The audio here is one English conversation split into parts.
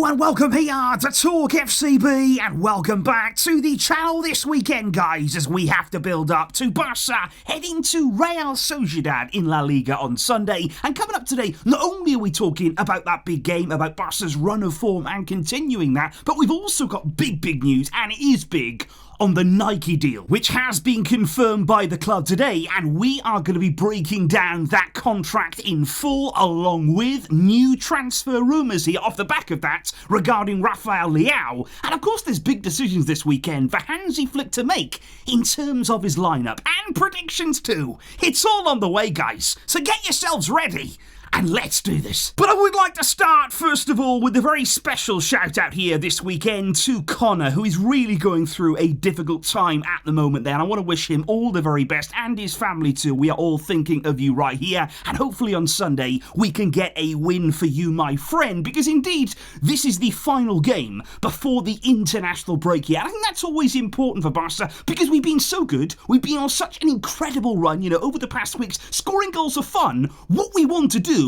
and welcome here to TalkFCB, and welcome back to the channel this weekend, guys, as we have to build up to Barca heading to Real Sociedad in La Liga on Sunday. And coming up today, not only are we talking about that big game, about Barca's run of form and continuing that, but we've also got big news, and it is big, on the Nike deal, which has been confirmed by the club today, and we are going to be breaking down that contract in full, along with new transfer rumours here off the back of that regarding Rafael Leo. And of course there's big decisions this weekend for Hansi Flick to make in terms of his lineup, and predictions too. It's all on the way, guys, so get yourselves ready. And let's do this. But I would like to start, first of all, with a very special shout out here this weekend to Connor, who is really going through a difficult time at the moment there. And I want to wish him all the very best, and his family too. We are all thinking of you right here. And hopefully on Sunday, we can get a win for you, my friend. Because indeed, this is the final game before the international break here. And I think that's always important for Barca, because we've been so good. We've been on such an incredible run, over the past weeks. Scoring goals for fun. What we want to do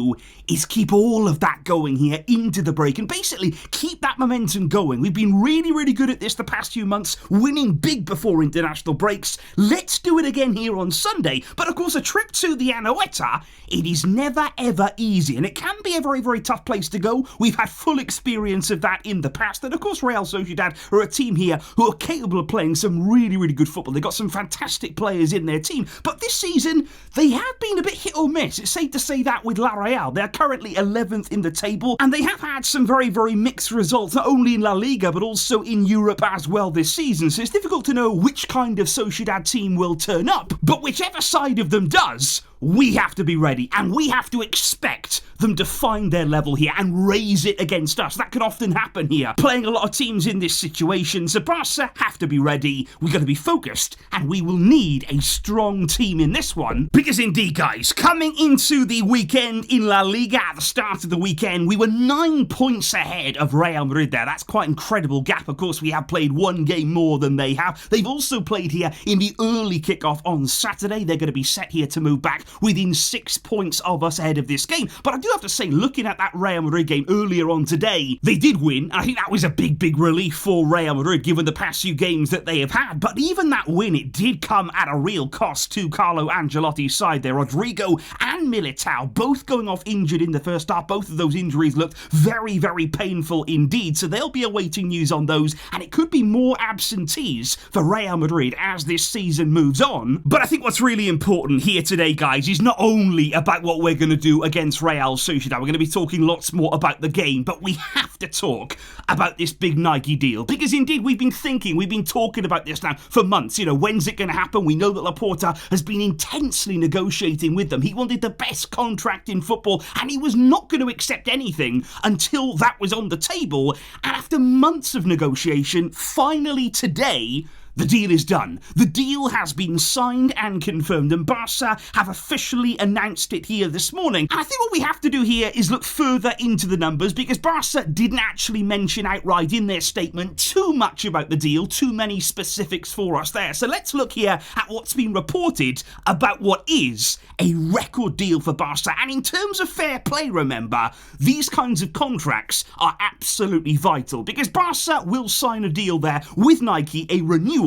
is keep all of that going here into the break and basically keep that momentum going. We've been really good at this the past few months, winning big before international breaks. Let's do it again here on Sunday. But of course, a trip to the Anoeta, it is never ever easy, and it can be a very tough place to go. We've had full experience of that in the past, and of course Real Sociedad are a team here who are capable of playing some really good football. They've got some fantastic players in their team, but this season they have been a bit hit or miss. It's safe to say that with Real. They're currently 11th in the table, and they have had some very mixed results, not only in La Liga, but also in Europe as well this season. So it's difficult to know which kind of Sociedad team will turn up, but whichever side of them does, we have to be ready, and we have to expect them to find their level here and raise it against us. That can often happen here, playing a lot of teams in this situation. So Barca have to be ready, we've got to be focused, and we will need a strong team in this one. Because indeed, guys, coming into the weekend in La Liga, at the start of the weekend, we were 9 points ahead of Real Madrid there. That's quite an incredible gap. Of course, we have played one game more than they have. They've also played here in the early kickoff on Saturday. They're going to be set here to move back within 6 points of us ahead of this game. But I do have to say, looking at that Real Madrid game earlier on today, they did win, and I think that was a big relief for Real Madrid given the past few games that they have had. But even that win, it did come at a real cost to Carlo Ancelotti's side there. Rodrigo and Militao both going off injured in the first half. Both of those injuries looked very painful indeed, so they'll be awaiting news on those, and it could be more absentees for Real Madrid as this season moves on. But I think what's really important here today, guys, is not only about what we're going to do against Real Sociedad. We're going to be talking lots more about the game, but we have to talk about this big Nike deal, because indeed we've been talking about this now for months. When's it going to happen? We know that Laporta has been intensely negotiating with them. He wanted the best contract in football, and he was not going to accept anything until that was on the table. And after months of negotiation, finally today, the deal is done. The deal has been signed and confirmed, and Barca have officially announced it here this morning. And I think what we have to do here is look further into the numbers, because Barca didn't actually mention outright in their statement too much about the deal, too many specifics for us there. So let's look here at what's been reported about what is a record deal for Barca. And in terms of fair play, remember, these kinds of contracts are absolutely vital, because Barca will sign a deal there with Nike, a renewal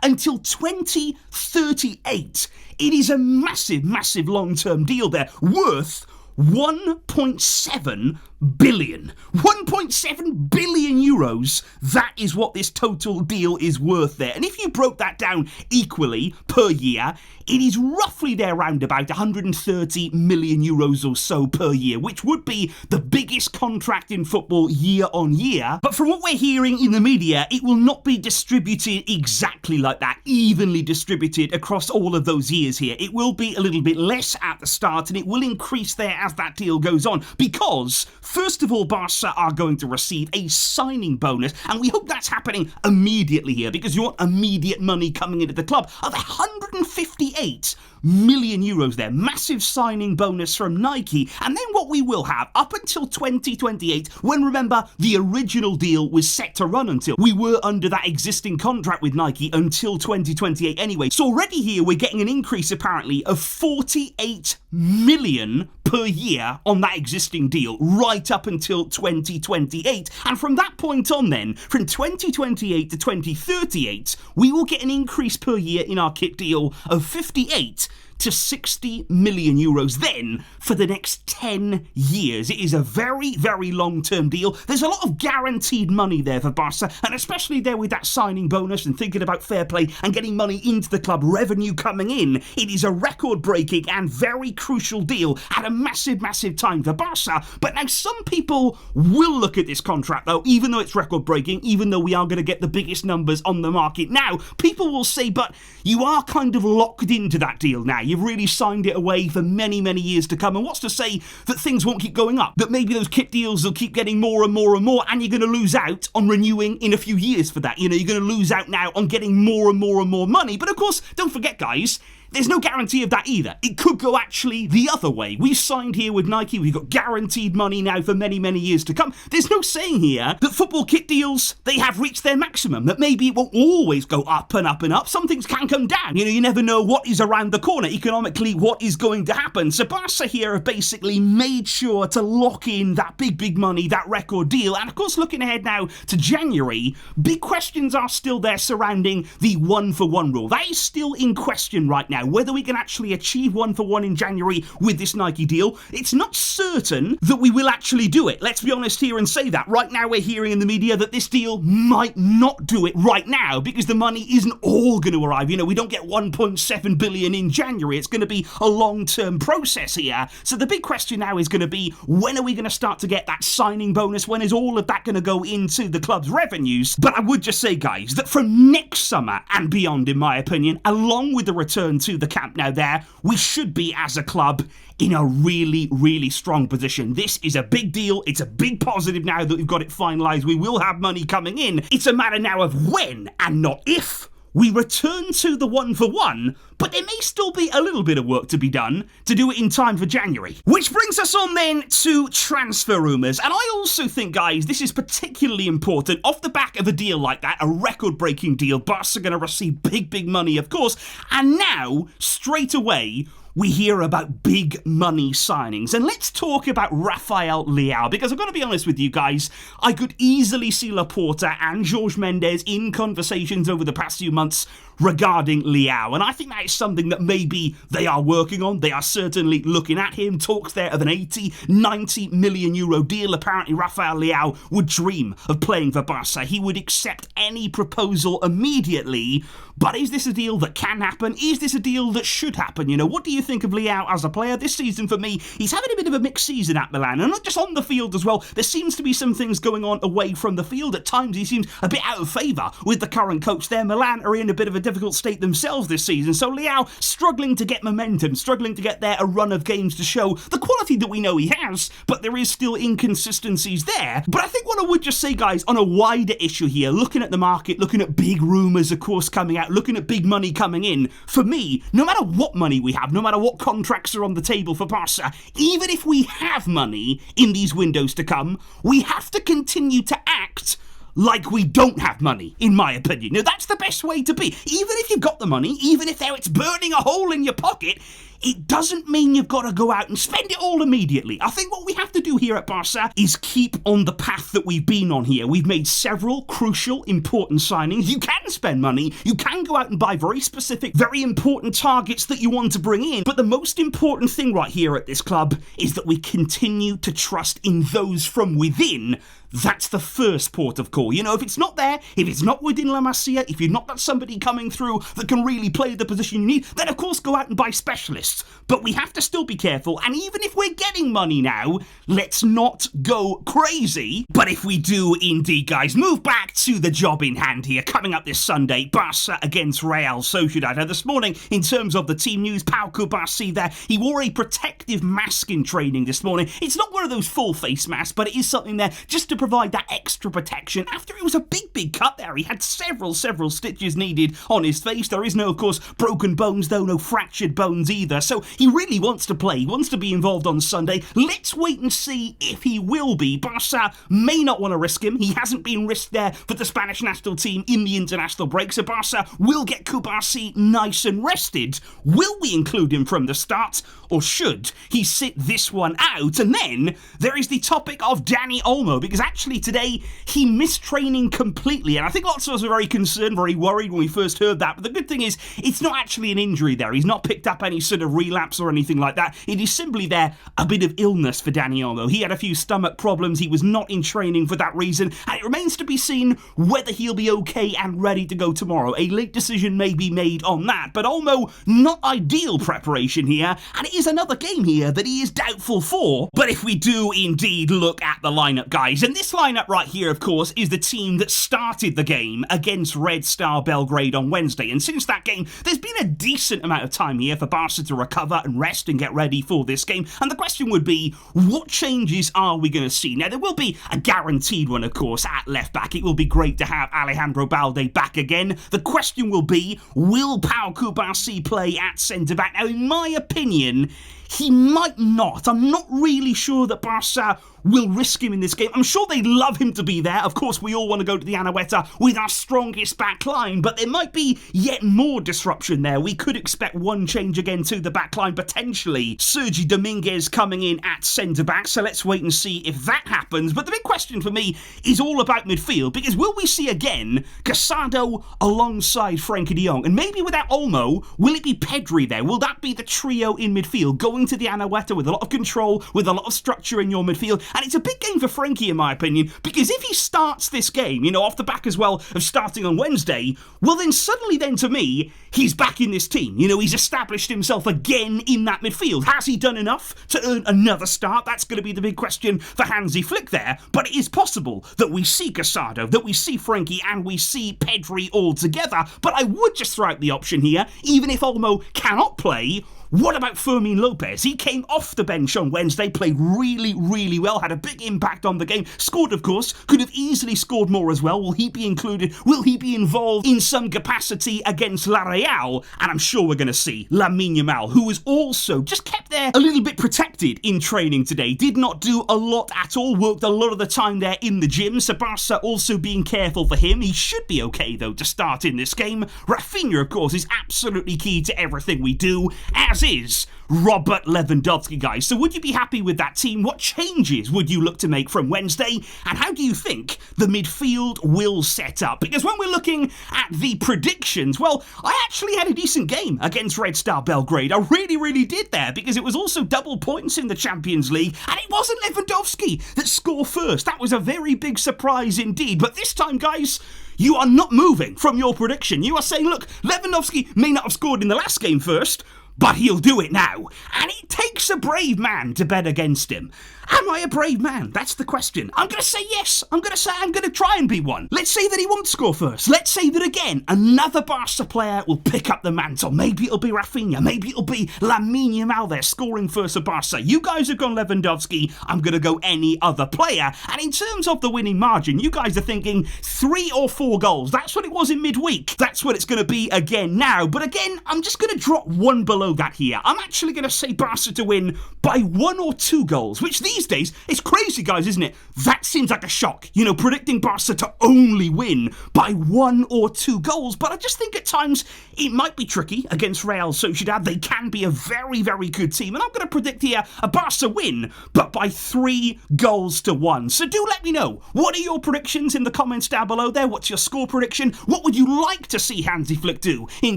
until 2038. It is a massive long-term deal there, worth 1.7 billion. 1.7 billion euros. That is what this total deal is worth there. And if you broke that down equally per year, it is roughly there around about 130 million euros or so per year, which would be the biggest contract in football year on year. But from what we're hearing in the media, it will not be distributed exactly like that, evenly distributed across all of those years here. It will be a little bit less at the start, and it will increase there as that deal goes on, because first of all, Barca are going to receive a signing bonus, and we hope that's happening immediately here, because you want immediate money coming into the club of 158 million euros there. Massive signing bonus from Nike. And then what we will have up until 2028, when, remember, the original deal was set to run until. We were under that existing contract with Nike until 2028 anyway. So already here we're getting an increase apparently of 48 million per year year on that existing deal right up until 2028. And from that point on then, from 2028 to 2038, we will get an increase per year in our kit deal of 58 to 60 million euros then for the next 10 years. It is a very, very long-term deal. There's a lot of guaranteed money there for Barca, and especially there with that signing bonus and thinking about fair play and getting money into the club, revenue coming in. It is a record-breaking and very crucial deal at a massive, massive time for Barca. But now some people will look at this contract though, even though it's record-breaking, even though we are going to get the biggest numbers on the market now, people will say, but you are kind of locked into that deal now. You've really signed it away for many, many years to come. And what's to say that things won't keep going up? That maybe those kit deals will keep getting more and more and more, and you're going to lose out on renewing in a few years for that. You know, you're going to lose out now on getting more and more and more money. But of course, don't forget, guys, there's no guarantee of that either. It could go actually the other way. We've signed here with Nike. We've got guaranteed money now for many, many years to come. There's no saying here that football kit deals, they have reached their maximum, that maybe it won't always go up and up and up. Some things can come down. You know, you never know what is around the corner. Economically, what is going to happen. So Barca here have basically made sure to lock in that big, big money, that record deal. And of course, looking ahead now to January, big questions are still there surrounding the 1-for-1 rule. That is still in question right now. Whether we can actually achieve 1-for-1 in January with this Nike deal, it's not certain that we will actually do it. Let's be honest here and say that. Right now we're hearing in the media that this deal might not do it right now because the money isn't all going to arrive. You know, we don't get 1.7 billion in January. It's going to be a long-term process here. So the big question now is going to be, when are we going to start to get that signing bonus? When is all of that going to go into the club's revenues? But I would just say, guys, that from next summer and beyond, in my opinion, along with the return to the camp now there, we should be, as a club, in a really, really strong position. This is a big deal. It's a big positive now that we've got it finalised. We will have money coming in. It's a matter now of when and not if we return to the 1-for-1, but there may still be a little bit of work to be done to do it in time for January. Which brings us on then to transfer rumours. And I also think, guys, this is particularly important. Off the back of a deal like that, a record-breaking deal, Barca are going to receive big, big money, of course. And now, straight away, we hear about big money signings. And let's talk about Rafael Leo, because I've got to be honest with you guys, I could easily see Laporta and Jorge Mendes in conversations over the past few months regarding Leao, and I think that is something that maybe they are working on. They are certainly looking at him. Talks there of an 80-90 million euro deal. Apparently Rafael Leo would dream of playing for Barca. He would accept any proposal immediately. But is this a deal that can happen? Is this a deal that should happen? You know, what do you think of Leao as a player? This season for me, he's having a bit of a mixed season at Milan, and not just on the field as well. There seems to be some things going on away from the field. At times he seems a bit out of favour with the current coach there. Milan are in a bit of a difficult state themselves this season, so Leao struggling to get momentum, struggling to get there a run of games to show the quality that we know he has, but there is still inconsistencies there. But I think what I would just say, guys, on a wider issue here, looking at the market, looking at big rumours, of course, coming out, looking at big money coming in, for me, no matter what money we have, no matter what contracts are on the table for Barca, even if we have money in these windows to come, we have to continue to act like we don't have money, in my opinion. Now, that's the best way to be. Even if you've got the money, even if it's burning a hole in your pocket, it doesn't mean you've got to go out and spend it all immediately. I think what we have to do here at Barca is keep on the path that we've been on here. We've made several crucial, important signings. You can spend money. You can go out and buy very specific, very important targets that you want to bring in. But the most important thing right here at this club is that we continue to trust in those from within. That's the first port of call. You know, if it's not there, if it's not within La Masia, if you've not got somebody coming through that can really play the position you need, then of course go out and buy specialists. But we have to still be careful, and even if we're getting money now, let's not go crazy. But if we do indeed, guys, move back to the job in hand here. Coming up this Sunday, Barca against Real Sociedad. Now this morning, in terms of the team news, Pau Kubasi there, he wore a protective mask in training this morning. It's not one of those full face masks, but it is something there just to provide that extra protection. After it was a big cut there, he had several stitches needed on his face. There is no, of course, broken bones though, no fractured bones either. Barcelona, so he really wants to play. He wants to be involved on Sunday. Let's wait and see if he will be. Barca may not want to risk him. He hasn't been risked there for the Spanish national team in the international break, so Barca will get Kubasi nice and rested. Will we include him from the start, or should he sit this one out? And then there is the topic of Dani Olmo, because actually today he missed training completely, and I think lots of us were very concerned, very worried when we first heard that, but the good thing is it's not actually an injury there. He's not picked up any sort of relapse or anything like that. It is simply there a bit of illness for Dani Olmo. He had a few stomach problems. He was not in training for that reason, and it remains to be seen whether he'll be okay and ready to go tomorrow. A late decision may be made on that, but Olmo, not ideal preparation here, and it is another game here that he is doubtful for. But if we do indeed look at the lineup, guys, and this lineup right here, of course, is the team that started the game against Red Star Belgrade on Wednesday, and since that game, there's been a decent amount of time here for Barca to recover and rest and get ready for this game, and the question would be, what changes are we going to see? Now, there will be a guaranteed one, of course, at left back. It will be great to have Alejandro Balde back again. The question will be, will Pau Kubasi play at centre back? Now, in my opinion, he might not. I'm not really sure that Barca will risk him in this game. I'm sure they'd love him to be there. Of course, we all want to go to the Anoeta with our strongest back line, but there might be yet more disruption there. We could expect one change again to the back line, potentially Sergi Dominguez coming in at centre-back, so let's wait and see if that happens. But the big question for me is all about midfield, because will we see again Casado alongside Frenkie de Jong? And maybe without Olmo, will it be Pedri there? Will that be the trio in midfield, going to the Anoeta with a lot of control, with a lot of structure in your midfield? And it's a big game for Frenkie, in my opinion, because if he starts this game, off the back as well of starting on Wednesday, well then suddenly then to me, he's back in this team. He's established himself again in that midfield. Has he done enough to earn another start? That's going to be the big question for Hansi Flick there. But it is possible that we see Casado, that we see Frenkie, and we see Pedri all together. But I would just throw out the option here, even if Olmo cannot play, what about Fermin Lopez? He came off the bench on Wednesday, played really, really well, had a big impact on the game, scored, of course, could have easily scored more as well. Will he be included? Will he be involved in some capacity against La Real? And I'm sure we're going to see Lamine Yamal, who was also just kept there a little bit protected in training today, did not do a lot at all, worked a lot of the time there in the gym, so Barca also being careful for him. He should be okay, though, to start in this game. Rafinha, of course, is absolutely key to everything we do, as is Robert Lewandowski, guys. So would you be happy with that team? What changes would you look to make from Wednesday? And how do you think the midfield will set up? Because when we're looking at the predictions, well, I actually had a decent game against Red Star Belgrade. I really did there, because it was also double points in the Champions League, and it wasn't Lewandowski that scored first. That was a very big surprise indeed. But this time, guys, you are not moving from your prediction. You are saying, look, Lewandowski may not have scored in the last game first, but he'll do it now. And it takes a brave man to bet against him. Am I a brave man? That's the question. I'm going to say yes. I'm going to say I'm going to try and be one. Let's say that he won't score first. Let's say that again, another Barca player will pick up the mantle. Maybe it'll be Rafinha. Maybe it'll be Lamine Yamal there scoring first for Barca. You guys have gone Lewandowski. I'm going to go any other player. And in terms of the winning margin, you guys are thinking 3 or 4 goals. That's what it was in midweek. That's what it's going to be again now. But again, I'm just going to drop one below that here. I'm actually going to say Barca to win by 1 or 2 goals, which these days, it's crazy, guys, isn't it? That seems like a shock, predicting Barca to only win by 1 or 2 goals, but I just think at times it might be tricky against Real Sociedad. They can be a very good team, and I'm going to predict here a Barca win, but by 3 goals to 1. So do let me know, what are your predictions in the comments down below there? What's your score prediction? What would you like to see Hansi Flick do in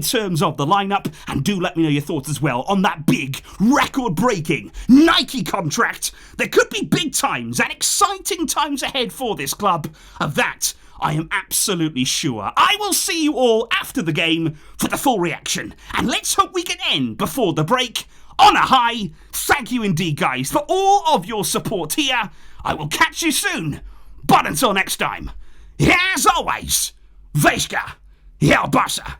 terms of the lineup? And do let me know your thoughts as well on that big, record-breaking Nike contract. There could be big times and exciting times ahead for this club. Of that, I am absolutely sure. I will see you all after the game for the full reaction. And let's hope we can end before the break on a high. Thank you indeed, guys, for all of your support here. I will catch you soon. But until next time, as always, Vesca, El Barça.